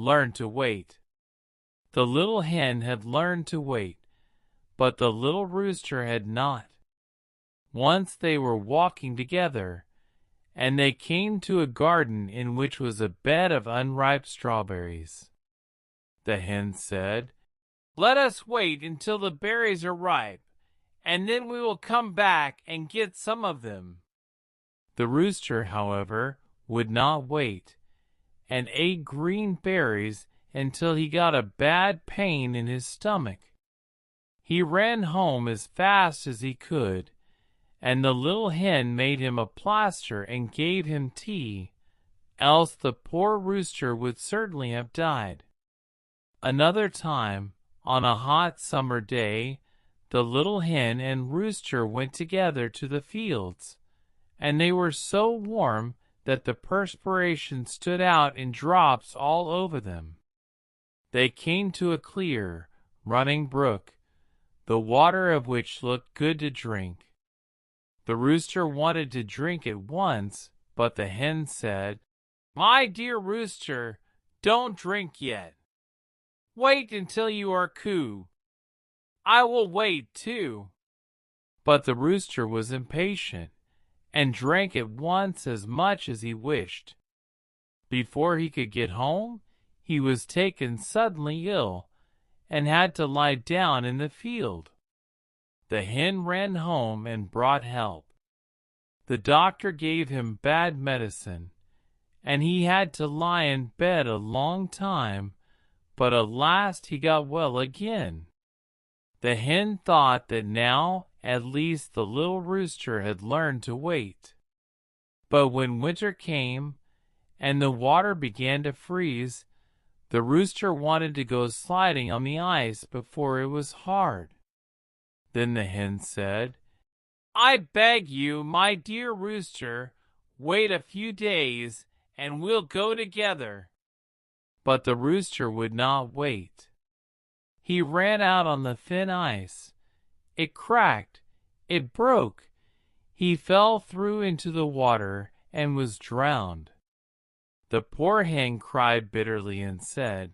learned to wait. The little hen had learned to wait, but the little rooster had not. Once they were walking together, and they came to a garden in which was a bed of unripe strawberries. The hen said, "Let us wait until the berries are ripe, and then we will come back and get some of them." The rooster, however, would not wait, and ate green berries until he got a bad pain in his stomach. He ran home as fast as he could, and the little hen made him a plaster and gave him tea, else the poor rooster would certainly have died. Another time, on a hot summer day, the little hen and rooster went together to the fields, and they were so warm that the perspiration stood out in drops all over them. They came to a clear, running brook, the water of which looked good to drink. The rooster wanted to drink at once, but the hen said, "My dear rooster, don't drink yet. Wait until you are coo. I will wait too." But the rooster was impatient, and drank at once as much as he wished. Before he could get home, he was taken suddenly ill, and had to lie down in the field. The hen ran home and brought help. The doctor gave him bad medicine, and he had to lie in bed a long time, but at last he got well again. The hen thought that now at least the little rooster had learned to wait. But when winter came, and the water began to freeze, the rooster wanted to go sliding on the ice before it was hard. Then the hen said, "I beg you, my dear rooster, wait a few days, and we'll go together." But the rooster would not wait. He ran out on the thin ice. It cracked, it broke. He fell through into the water and was drowned. The poor hen cried bitterly and said,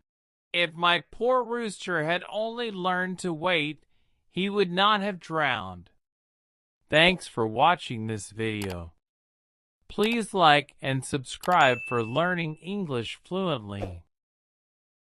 "If my poor rooster had only learned to wait, he would not have drowned." Thanks for watching this video. Please like and subscribe for learning English fluently.